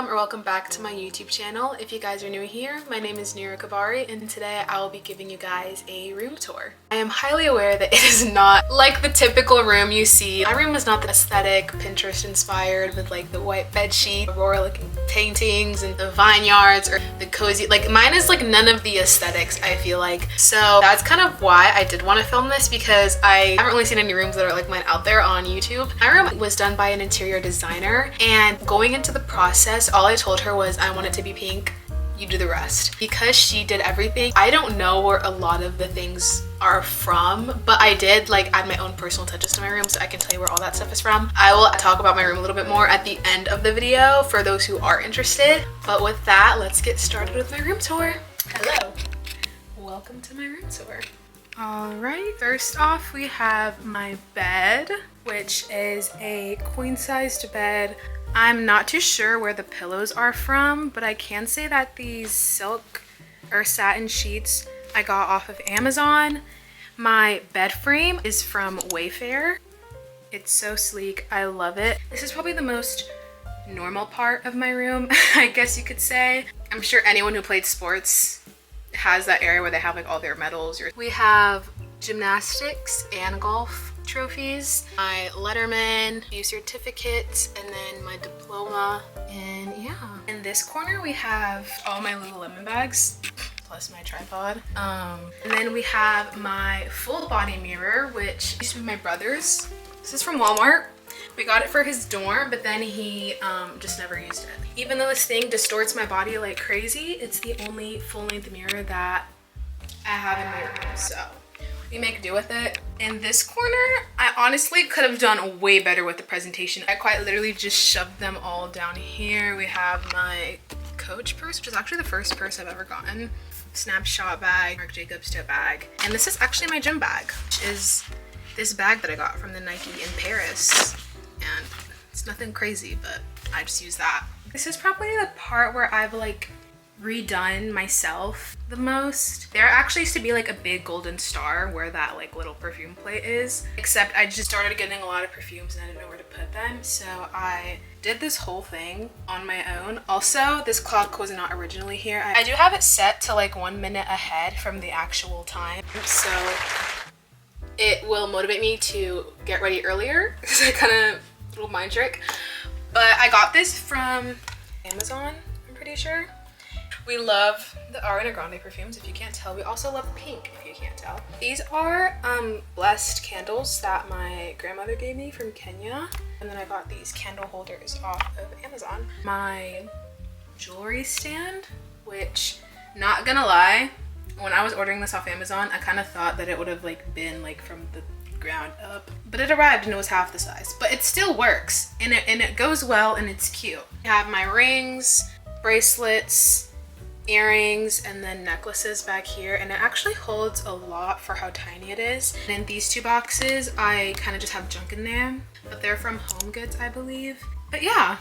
Welcome or welcome back to my YouTube channel. If you guys are new here, my name is Nuru Kibare and today I will be giving you guys a room tour. I am highly aware that it is not like the typical room you see. My room is not the aesthetic, Pinterest inspired with like the white bed sheet, Aurora looking paintings and the vineyards or the cozy, like mine is like none of the aesthetics I feel like. So that's kind of why I did want to film this because I haven't really seen any rooms that are like mine out there on YouTube. My room was done by an interior designer and going into the process, all I told her was I want it to be pink, you do the rest. Because she did everything, I don't know where a lot of the things are from, but I did like add my own personal touches to my room so I can tell you where all that stuff is from. I will talk about my room a little bit more at the end of the video for those who are interested. But with that, let's get started with my room tour. Hello, welcome to my room tour. All right, first off we have my bed, which is a queen-sized bed. I'm not too sure where the pillows are from, but I can say that these silk or satin sheets I got off of Amazon. My bed frame is from Wayfair. It's so sleek, I love it. This is probably the most normal part of my room, I guess you could say. I'm sure anyone who played sports has that area where they have like all their medals. We have gymnastics and golf trophies, my Letterman, few certificates, and then my diploma, and yeah. In this corner we have all my Lululemon bags plus my tripod, and then we have my full body mirror, which used to be my brother's. This is from Walmart. We got it for his dorm, but then he just never used it. Even though this thing distorts my body like crazy, it's the only full-length mirror that I have in my room, so we make do with it. In this corner, I honestly could have done way better with the presentation. I quite literally just shoved them all down here. We have my Coach purse, which is actually the first purse I've ever gotten. Snapshot bag, Marc Jacobs tote bag. And this is actually my gym bag, which is this bag that I got from the Nike in Paris. And it's nothing crazy, but I just use that. This is probably the part where I've like redone myself the most. There actually used to be like a big golden star where that like little perfume plate is, except I just started getting a lot of perfumes and I didn't know where to put them, so I did this whole thing on my own. Also, this clock was not originally here. I do have it set to like 1 minute ahead from the actual time, so it will motivate me to get ready earlier. This is a kind of little mind trick, but I got this from Amazon, I'm pretty sure. We love the Ariana Grande perfumes, if you can't tell. We also love pink, if you can't tell. These are blessed candles that my grandmother gave me from Kenya. And then I got these candle holders off of Amazon. My jewelry stand, which, not gonna lie, when I was ordering this off Amazon, I kind of thought that it would have like been like from the ground up. But it arrived and it was half the size. But it still works, and it goes well, and it's cute. I have my rings, bracelets, earrings, and then necklaces back here, and it actually holds a lot for how tiny it is. And in these two boxes I kind of just have junk in there, but they're from Home Goods, I believe. But yeah,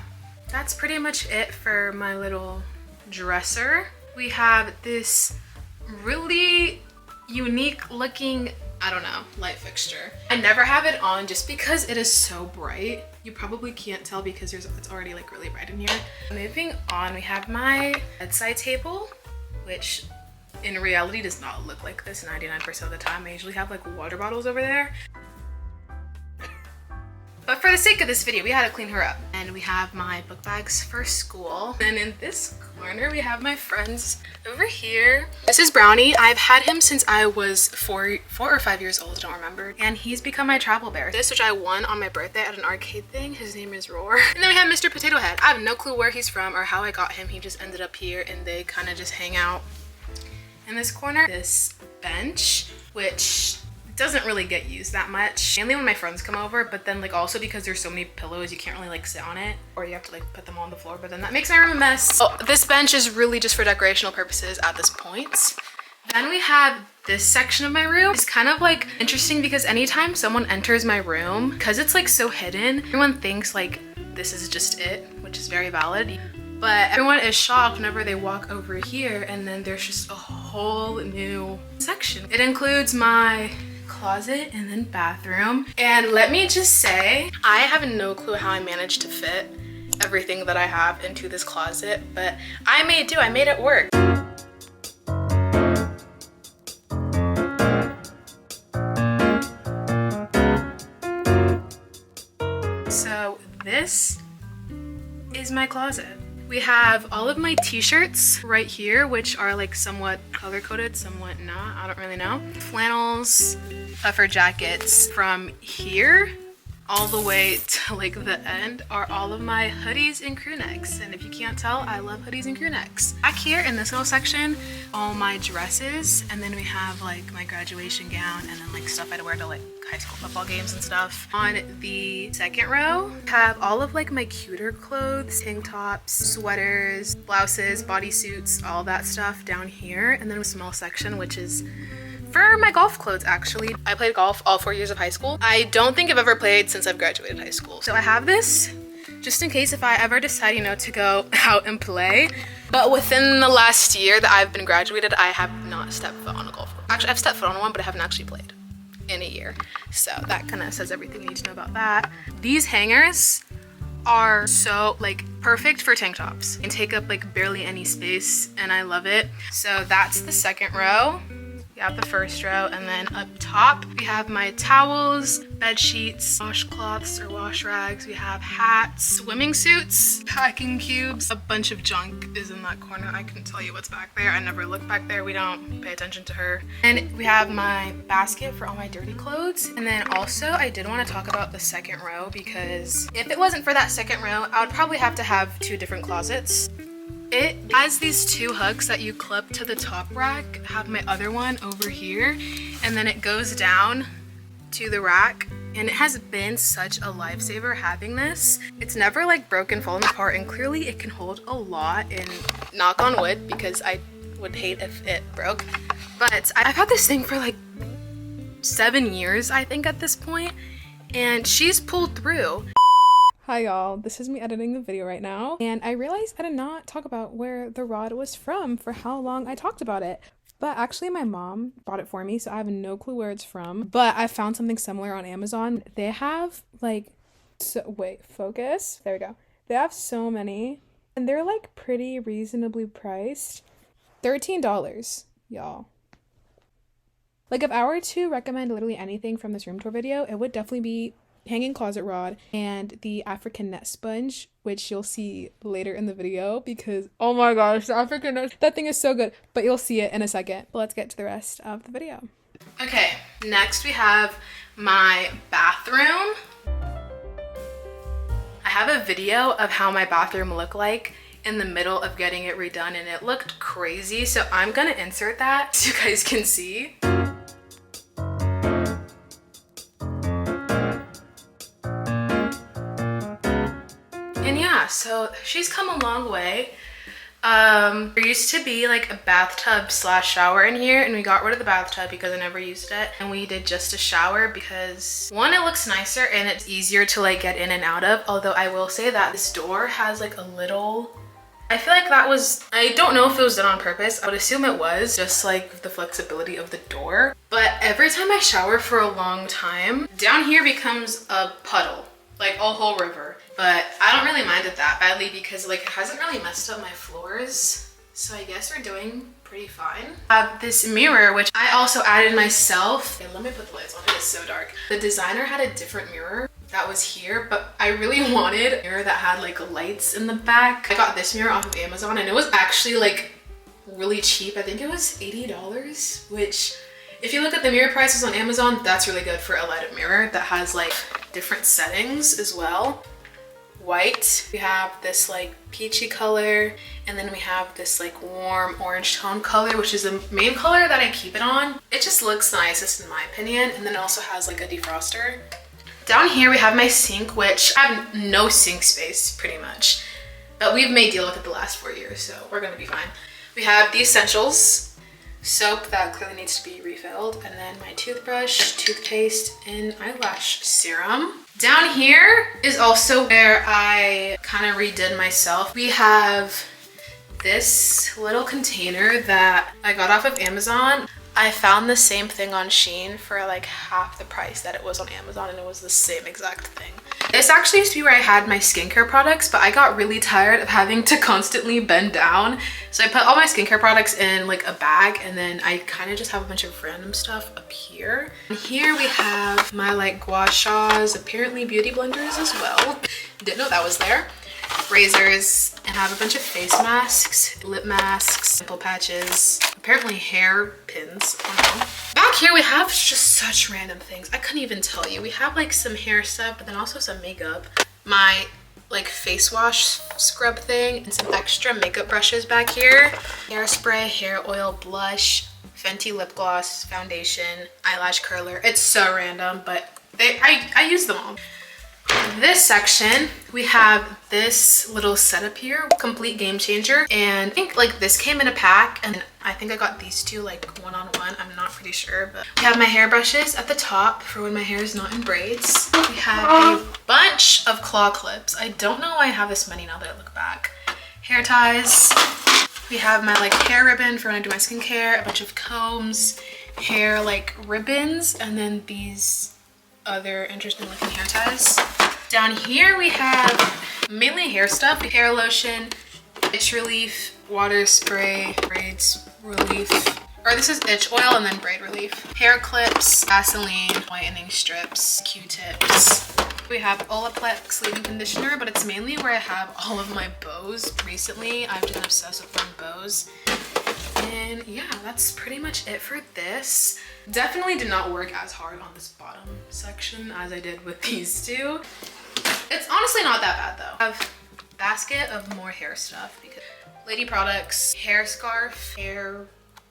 that's pretty much it for my little dresser. We have this really unique looking, I don't know, light fixture. I never have it on just because it is so bright. You probably can't tell because it's already like really bright in here. Moving on, we have my bedside table, which in reality does not look like this 99% of the time. I usually have like water bottles over there. But for the sake of this video, we had to clean her up. And we have my book bags for school. And in this corner, we have my friends over here. This is Brownie. I've had him since I was four or 5 years old, I don't remember. And he's become my travel bear. This, which I won on my birthday at an arcade thing, his name is Roar. And then we have Mr. Potato Head. I have no clue where he's from or how I got him. He just ended up here and they kind of just hang out. In this corner, this bench, which doesn't really get used that much, mainly when my friends come over, but then like also because there's so many pillows you can't really like sit on it, or you have to like put them on the floor, but then that makes my room a mess. So this bench is really just for decorational purposes at this point. Then we have this section of my room. It's kind of like interesting because anytime someone enters my room, because it's like so hidden, everyone thinks like this is just it, which is very valid. But everyone is shocked whenever they walk over here and then there's just a whole new section. It includes my closet and then bathroom. And let me just say, I have no clue how I managed to fit everything that I have into this closet, but I made it work. So this is my closet. We have all of my t-shirts right here, which are like somewhat color-coded, somewhat not, I don't really know. Flannels, puffer jackets. From here all the way to like the end are all of my hoodies and crew necks. And if you can't tell, I love hoodies and crew necks. Back here in this little section, all my dresses, and then we have like my graduation gown and then like stuff I'd wear to like high school football games and stuff. On the second row, I have all of like my cuter clothes, tank tops, sweaters, blouses, bodysuits, all that stuff down here. And then a small section, which is for my golf clothes, actually. I played golf all 4 years of high school. I don't think I've ever played since I've graduated high school. So I have this just in case if I ever decide, you know, to go out and play. But within the last year that I've been graduated, I have not stepped foot on a golf course. Actually, I've stepped foot on one, but I haven't actually played in a year. So that kind of says everything you need to know about that. These hangers are so like perfect for tank tops and take up like barely any space, and I love it. So that's the second row. We have the first row, and then up top we have my towels, bed sheets, washcloths or wash rags. We have hats, swimming suits, packing cubes. A bunch of junk is in that corner. I couldn't tell you what's back there. I never look back there. We don't pay attention to her. And we have my basket for all my dirty clothes. And then also I did want to talk about the second row, because if it wasn't for that second row, I would probably have to have 2 different closets. It has these 2 hooks that you clip to the top rack. I have my other one over here, and then it goes down to the rack, and it has been such a lifesaver having this. It's never like broken, fallen apart, and clearly it can hold a lot, and knock on wood, because I would hate if it broke. But I've had this thing for like 7 years, I think, at this point, and she's pulled through. Hi y'all, this is me editing the video right now, and I realized I did not talk about where the rod was from for how long I talked about it. But actually my mom bought it for me, so I have no clue where it's from. But I found something similar on Amazon. They have like, wait, focus, there we go. They have so many, and they're like pretty reasonably priced. $13, y'all. Like if I were to recommend literally anything from this room tour video, it would definitely be hanging closet rod and the African net sponge, which you'll see later in the video, because oh my gosh, the African net, that thing is so good, but you'll see it in a second. But let's get to the rest of the video. Okay, next we have my bathroom. I have a video of how my bathroom looked like in the middle of getting it redone, and it looked crazy, so I'm gonna insert that so you guys can see. And yeah, so she's come a long way. There used to be like a bathtub / shower in here, and we got rid of the bathtub because I never used it, and we did just a shower because one, it looks nicer and it's easier to like get in and out of. Although I will say that this door has like a little, I feel like that was, I don't know if it was done on purpose. I would assume it was, just like the flexibility of the door. But every time I shower for a long time, down here becomes a puddle, like a whole river. But I don't really mind it that badly because like it hasn't really messed up my floors. So I guess we're doing pretty fine. I have this mirror, which I also added myself. Okay, let me put the lights on, it is so dark. The designer had a different mirror that was here, but I really wanted a mirror that had like lights in the back. I got this mirror off of Amazon, and it was actually like really cheap. I think it was $80, which if you look at the mirror prices on Amazon, that's really good for a lighted mirror that has like different settings as well. White, we have this like peachy color, and then we have this like warm orange tone color, which is the main color that I keep it on. It just looks nicest in my opinion, and then it also has like a defroster. Down here we have my sink, which I have no sink space pretty much, but we've made deal with it the last 4 years, so we're gonna be fine. We have the essentials, soap that clearly needs to be refilled, and then my toothbrush, toothpaste, and eyelash serum. Down here is also where I kind of redid myself. We have this little container that I got off of Amazon. I found the same thing on Shein for like half the price that it was on Amazon, and it was the same exact thing. This actually used to be where I had my skincare products, but I got really tired of having to constantly bend down. So I put all my skincare products in like a bag, and then I kind of just have a bunch of random stuff up here. And here we have my like gua shas, apparently beauty blenders as well. Didn't know that was there. Razors, and I have a bunch of face masks, lip masks, pimple patches, apparently hair pins. I don't know. Back here we have just such random things. I couldn't even tell you. We have like some hair stuff, but then also some makeup. My like face wash scrub thing, and some extra makeup brushes back here. Hairspray, hair oil, blush, Fenty lip gloss, foundation, eyelash curler. It's so random, but I use them all. This section, we have this little setup here, complete game changer, and I think like this came in a pack, and I think I got these two like one-on-one. I'm not pretty sure, but we have my hair brushes at the top for when my hair is not in braids. We have a bunch of claw clips. I don't know why I have this many now that I look back. Hair ties. We have my like hair ribbon for when I do my skincare, a bunch of combs, hair like ribbons, and then these other interesting looking hair ties. Down here we have mainly hair stuff, hair lotion, itch relief, water spray, braids relief, or this is itch oil and then braid relief, hair clips, Vaseline, whitening strips, Q-tips. We have Olaplex leave-in conditioner, but it's mainly where I have all of my bows. Recently I've been obsessed with wearing bows. And yeah, that's pretty much it for this. Definitely did not work as hard on this bottom section as I did with these two. It's honestly not that bad though. I have a basket of more hair stuff because lady products, hair scarf, hair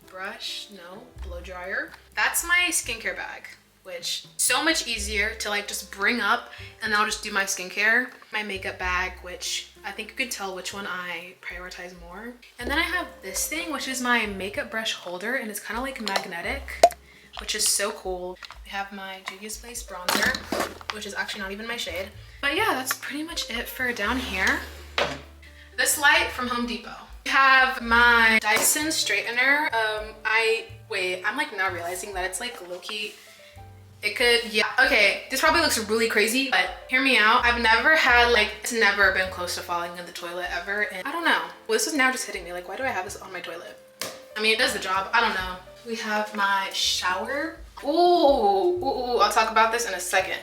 brush, no, blow dryer. That's my skincare bag, which so much easier to like just bring up, and I'll just do my skincare. My makeup bag, which I think you can tell which one I prioritize more. And then I have this thing, which is my makeup brush holder, and it's kind of like magnetic, which is so cool. We have my Juvia's Place bronzer, which is actually not even my shade. But yeah, that's pretty much it for down here. This light from Home Depot. I have my Dyson straightener. I'm like now realizing that it's like low-key. It could, yeah, okay, this probably looks really crazy, but hear me out. I've never had like, it's never been close to falling in the toilet ever, and I don't know. Well, this is now just hitting me, like why do I have this on my toilet? I mean, it does the job, I don't know. We have my shower. Ooh, I'll talk about this in a second.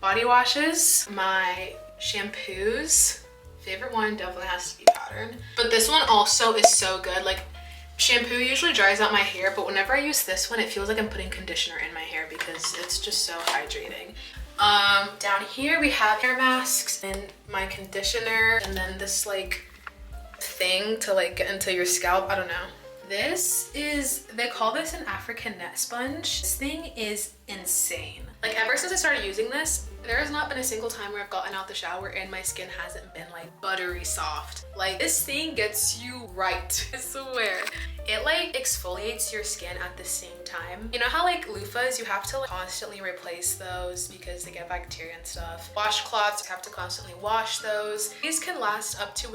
Body washes, my shampoos. Favorite one definitely has to be Pattern, but this one also is so good. Like, shampoo usually dries out my hair, but whenever I use this one, it feels like I'm putting conditioner in my hair because it's just so hydrating. Down here we have hair masks and my conditioner, and then this like thing to like get into your scalp. I don't know. This is, they call this an African net sponge. This thing is insane. Like ever since I started using this, there has not been a single time where I've gotten out the shower and my skin hasn't been like buttery soft. Like this thing gets you right, I swear. It like exfoliates your skin at the same time. You know how like loofahs, you have to like, constantly replace those because they get bacteria and stuff. Washcloths, you have to constantly wash those. These can last up to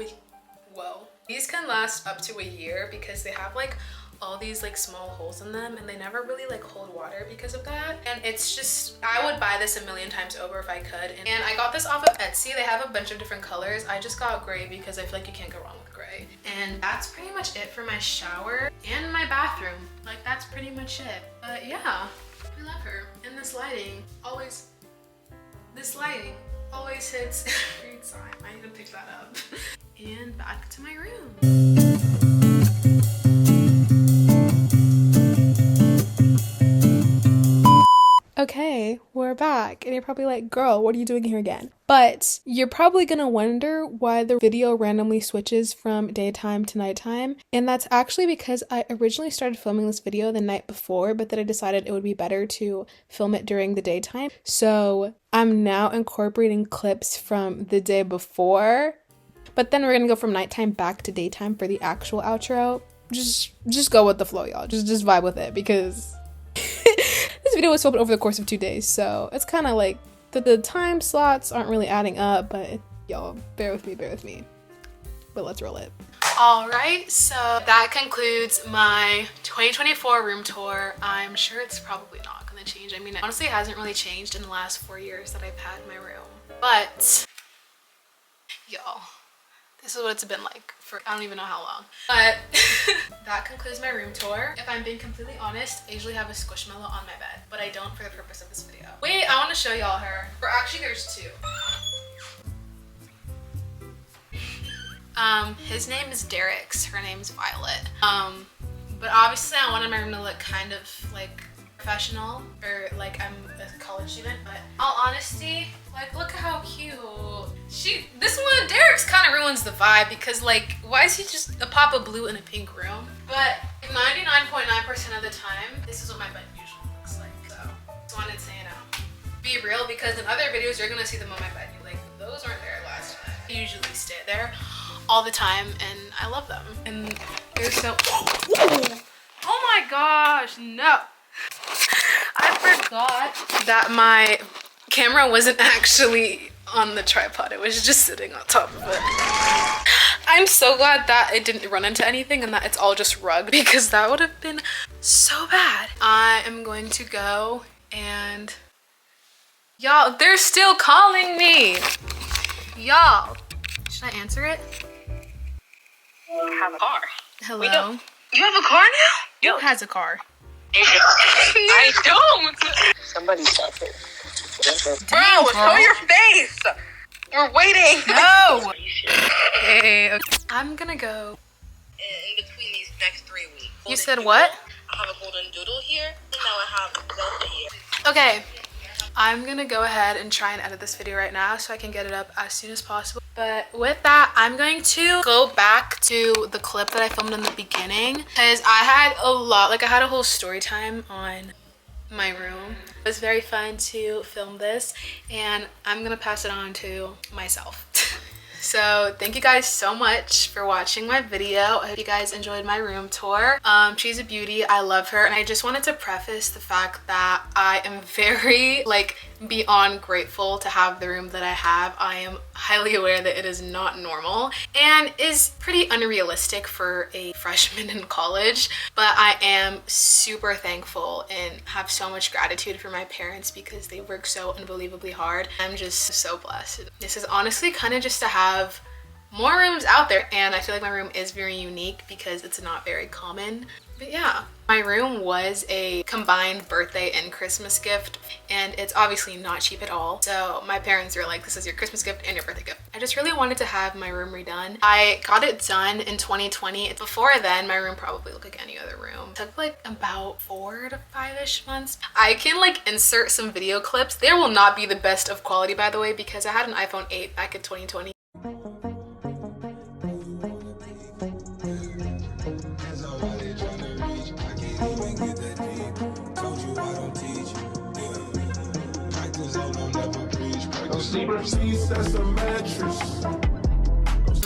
These can last up to a year because they have like all these like small holes in them, and they never really like hold water because of that. And it's just, I would buy this a million times over if I could. And I got this off of Etsy. They have a bunch of different colors. I just got gray because I feel like you can't go wrong with gray. And that's pretty much it for my shower and my bathroom. Like that's pretty much it. But yeah, I love her. And this lighting always hits every time. I need to pick that up. And back to my room. Okay, we're back, and you're probably like, girl, what are you doing here again? But you're probably gonna wonder why the video randomly switches from daytime to nighttime, and that's actually because I originally started filming this video the night before, but then I decided it would be better to film it during the daytime. So I'm now incorporating clips from the day before, but then we're gonna go from nighttime back to daytime for the actual outro. Just go with the flow, y'all. Just vibe with it, because this video was filmed over the course of 2 days, so it's kind of like the time slots aren't really adding up, but y'all bear with me. But let's roll it. All right, so that concludes my 2024 room tour. I'm sure it's probably not gonna change. I mean, honestly, it hasn't really changed in the last 4 years that I've had my room. But, y'all, this is what it's been like for I don't even know how long. But that concludes my room tour. If I'm being completely honest, I usually have a squishmallow on my bed, but I don't for the purpose of this video. Wait, I want to show y'all her. Or actually, there's two. His name is Derek's, her name's Violet. But obviously I wanted my room to look kind of like professional, or like I'm a college student, but in all honesty, like look at how cute. This one, Derek's kind of ruins the vibe because like, why is he just a pop of blue in a pink room? But 99.9% of the time, this is what my bed usually looks like, so just wanted to say, you know, be real, because in other videos, you're gonna see them on my bed. You're like, those weren't there last time. I usually stay there all the time and I love them. And they're so, oh my gosh, no. I forgot that my camera wasn't actually on the tripod. It was just sitting on top of it. I'm so glad that it didn't run into anything and that it's all just rug, because that would have been so bad. I am going to go and y'all, they're still calling me. Y'all, should I answer it? Have a car. Hello. We don't. You have a car now? Who has a car? I don't. Somebody stop it. Bro, show your face. We're waiting. No. Hey, okay. I'm gonna go. In between these next 3 weeks. You said what? I have a golden doodle here, and now I have Zelda here. Okay. I'm gonna go ahead and try and edit this video right now so I can get it up as soon as possible. But with that, I'm going to go back to the clip that I filmed in the beginning, because I had a lot, like I had a whole story time on my room. It was very fun to film this, and I'm gonna pass it on to myself. So thank you guys so much for watching my video. I hope you guys enjoyed my room tour. She's a beauty. I love her. And I just wanted to preface the fact that I am very like beyond grateful to have the room that I have. I am highly aware that it is not normal and is pretty unrealistic for a freshman in college, but I am super thankful and have so much gratitude for my parents because they work so unbelievably hard. I'm just so blessed. This is honestly kind of just to have more rooms out there, and I feel like my room is very unique because it's not very common. But yeah, my room was a combined birthday and Christmas gift, and it's obviously not cheap at all. So my parents were like, this is your Christmas gift and your birthday gift. I just really wanted to have my room redone. I got it done in 2020. Before then, my room probably looked like any other room. It took like about 4 to 5-ish months. I can like insert some video clips. They will not be the best of quality, by the way, because I had an iPhone 8 back in 2020.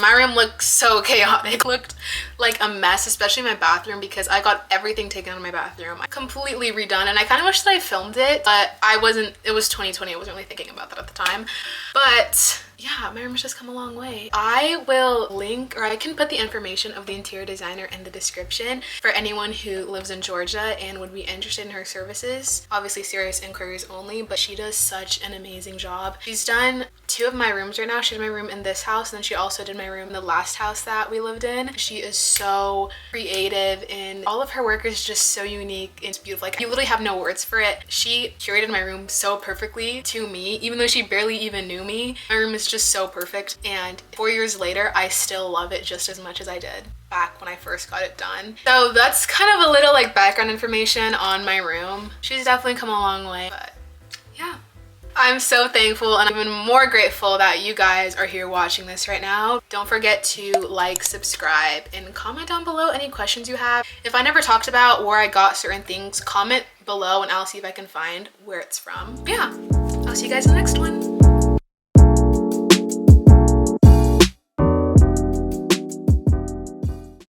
My room looked so chaotic. It looked like a mess, especially my bathroom, because I got everything taken out of my bathroom. I completely redone, and I kind of wish that I filmed it, but I wasn't, it was 2020. I wasn't really thinking about that at the time. But yeah, my room has just come a long way. I will link, or I can put the information of the interior designer in the description for anyone who lives in Georgia and would be interested in her services. Obviously serious inquiries only, but she does such an amazing job. She's done 2 of my rooms right now. She did my room in this house, and then she also did my room in the last house that we lived in. She is so creative, and all of her work is just so unique and it's beautiful. Like, you literally have no words for it. She curated my room so perfectly to me, even though she barely even knew me. My room is just so perfect, and 4 years later I still love it just as much as I did back when I first got it done. So that's kind of a little like background information on my room. She's definitely come a long way, but yeah. I'm so thankful, and I'm even more grateful that you guys are here watching this right now. Don't forget to like, subscribe, and comment down below any questions you have. If I never talked about where I got certain things, comment below and I'll see if I can find where it's from. Yeah, I'll see you guys in the next one.